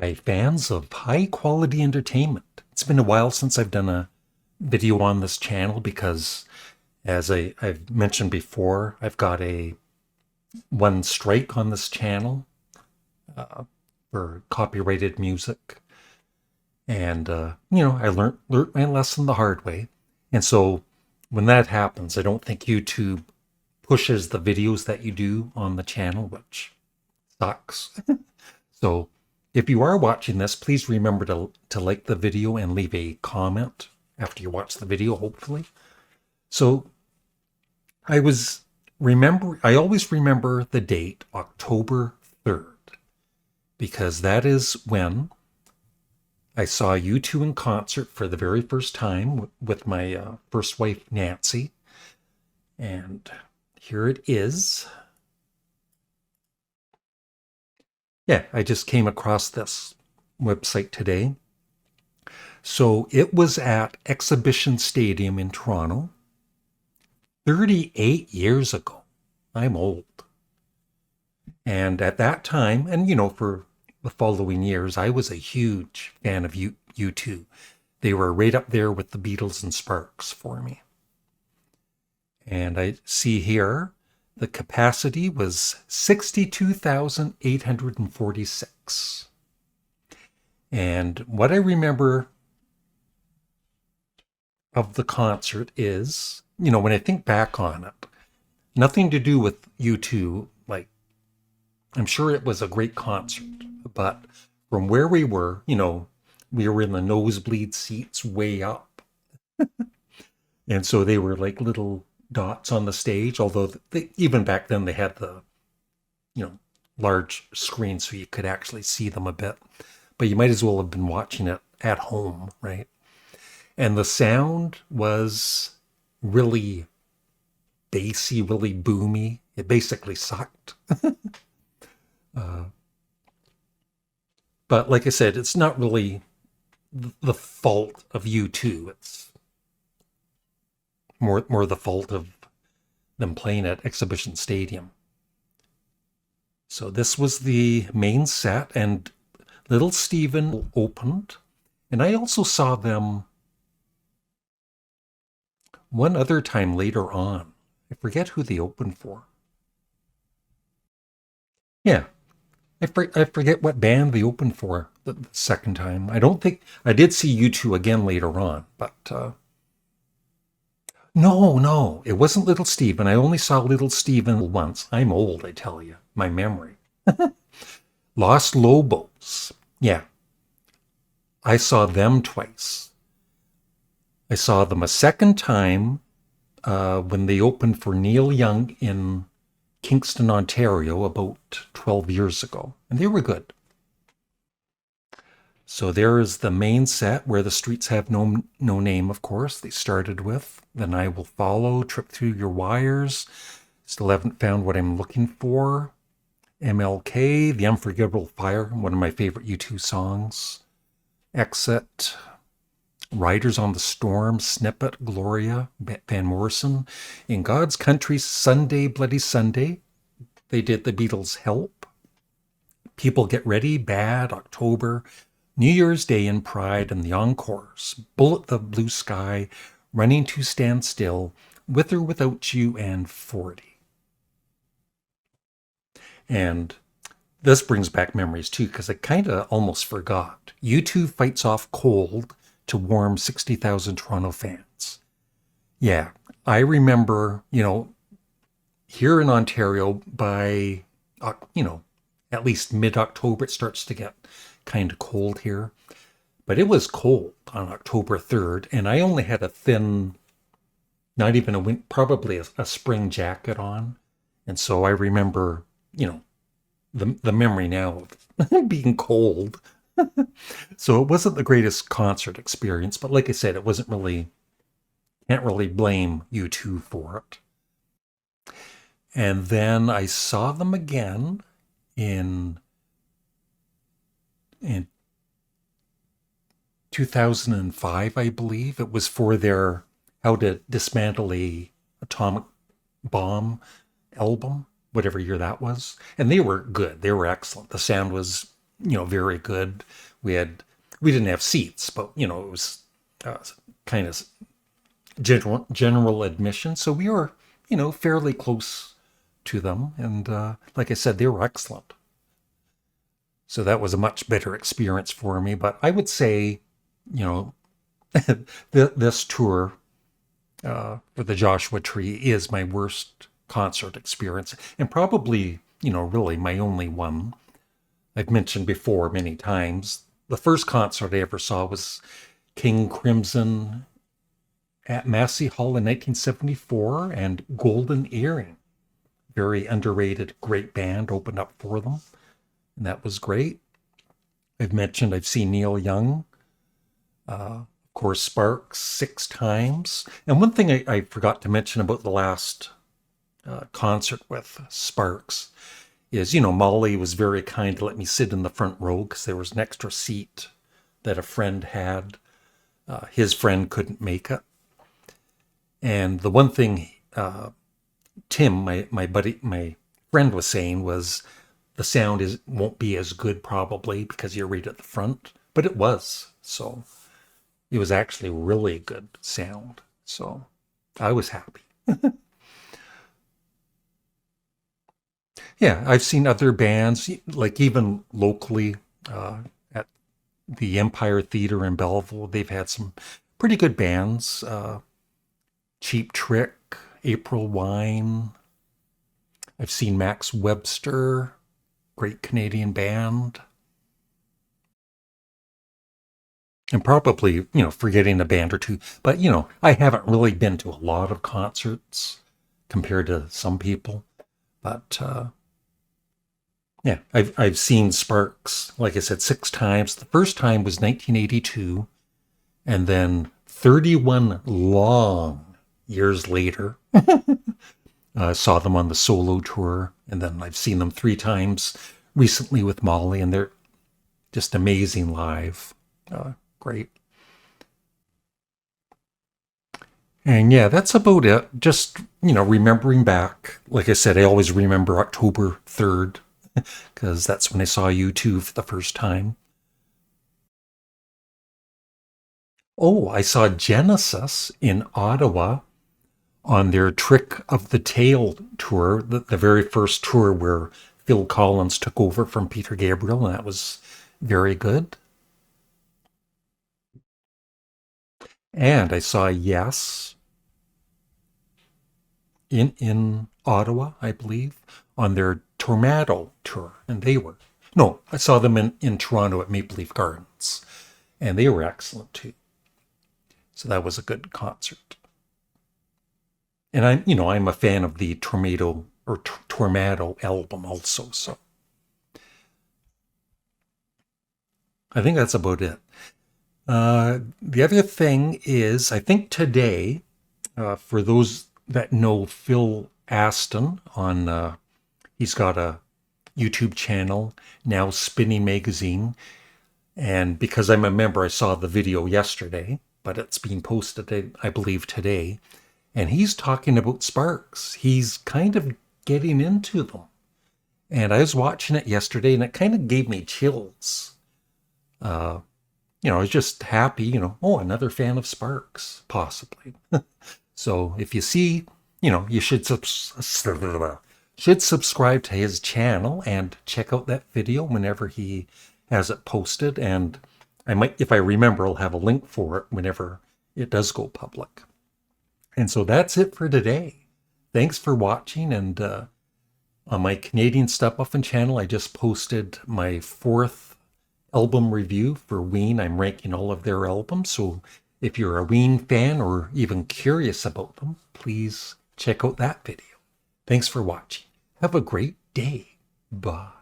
by fans of high quality entertainment. It's been a while since I've done a video on this channel because, as I've mentioned before, I've got a one strike on this channel for copyrighted music. And, I learned my lesson the hard way. And so when that happens, I don't think YouTube pushes the videos that you do on the channel, which sucks. So if you are watching this, please remember to like the video and leave a comment after you watch the video, hopefully. So I always remember the date, October 3rd, because that is when I saw U2 in concert for the very first time with my first wife, Nancy. And here it is. Yeah, I just came across this website today. So it was at Exhibition Stadium in Toronto 38 years ago. I'm old. And at that time, and for the following years, I was a huge fan of U2. They were right up there with the Beatles and Sparks for me. And I see here the capacity was 62,846. And what I remember of the concert is, when I think back on it, nothing to do with U2. Like, I'm sure it was a great concert, but from where we were, we were in the nosebleed seats way up. And so they were like little dots on the stage, although even back then they had the, large screen so you could actually see them a bit. But you might as well have been watching it at home, right? And the sound was really bassy, really boomy. It basically sucked. But like I said, it's not really the fault of U2. It's more the fault of them playing at Exhibition Stadium. So this was the main set, and Little Steven opened. And I also saw them one other time later on. I forget who they opened for. Yeah, I forget what band they opened for the second time. I don't think I did see U2 again later on, but no, it wasn't Little Steven. I only saw Little Steven once. I'm old, I tell you. My memory. Los Lobos. Yeah, I saw them twice. I saw them a second time when they opened for Neil Young in Kingston, Ontario, about 12 years ago. And they were good. So there is the main set, Where the Streets Have No Name, of course, they started with. Then I Will Follow, Trip Through Your Wires, Still Haven't Found What I'm Looking For, MLK, The Unforgettable Fire, one of my favorite U2 songs, Exit, Riders on the Storm, Snippet, Gloria, Van Morrison. In God's Country, Sunday, Bloody Sunday. They did the Beatles' Help. People Get Ready, Bad, October. New Year's Day in Pride, and the Encores. Bullet the Blue Sky, Running to Stand Still, With or Without You, and 40. And this brings back memories too, because I kind of almost forgot. U2 Fights Off Cold to warm 60,000 Toronto fans. Yeah, I remember, here in Ontario by, at least mid-October, it starts to get kind of cold here. But it was cold on October 3rd, and I only had a thin, not even probably a spring jacket on. And so I remember, the memory now of being cold. So it wasn't the greatest concert experience, but like I said, it wasn't really, can't really blame U2 for it. And then I saw them again in 2005, I believe. It was for their How to Dismantle a Atomic Bomb album, whatever year that was. And they were good. They were excellent. The sound was very good. We didn't have seats, but it was kind of general admission, so we were fairly close to them, and like I said, they were excellent. So that was a much better experience for me. But I would say, you know, this tour for the Joshua Tree is my worst concert experience, and probably, really my only one. I've mentioned before many times. The first concert I ever saw was King Crimson at Massey Hall in 1974, and Golden Earring. Very underrated, great band opened up for them, and that was great. I've mentioned I've seen Neil Young, of course, Sparks 6 times. And one thing I forgot to mention about the last concert with Sparks is, Molly was very kind to let me sit in the front row because there was an extra seat that a friend had. His friend couldn't make it. And the one thing Tim, my buddy, my friend was saying was the sound won't be as good probably because you're right at the front, but it was. So it was actually really good sound. So I was happy. Yeah, I've seen other bands, like even locally at the Empire Theater in Belleville. They've had some pretty good bands. Cheap Trick, April Wine. I've seen Max Webster, great Canadian band. And probably, forgetting a band or two. But, I haven't really been to a lot of concerts compared to some people. But, yeah, I've seen Sparks, like I said, 6 times. The first time was 1982. And then 31 long years later, I saw them on the solo tour, and then I've seen them 3 times recently with Molly, and they're just amazing live. Great. And yeah, that's about it. Just, remembering back. Like I said, I always remember October 3rd, because that's when I saw U2 for the first time. Oh, I saw Genesis in Ottawa on their Trick of the Tail tour, the very first tour where Phil Collins took over from Peter Gabriel, and that was very good. And I saw Yes in Ottawa, I believe, on their Tornado tour, and they were no, I saw them in Toronto at Maple Leaf Gardens, and they were excellent too. So that was a good concert. And I'm a fan of the Tornado album also. So I think that's about it. The other thing is, I think today, for those that know Phil Aston he's got a YouTube channel, Now Spinning Magazine. And because I'm a member, I saw the video yesterday, but it's being posted, I believe, today. And he's talking about Sparks. He's kind of getting into them. And I was watching it yesterday, and it kind of gave me chills. I was just happy, another fan of Sparks, possibly. So if you see, you should subscribe to his channel and check out that video whenever he has it posted. And I might, if I remember, I'll have a link for it whenever it does go public. And so that's it for today. Thanks for watching. And on my Canadian Studmuffin channel, I just posted my 4th album review for Ween. I'm ranking all of their albums. So if you're a Ween fan or even curious about them, please check out that video. Thanks for watching. Have a great day. Bye.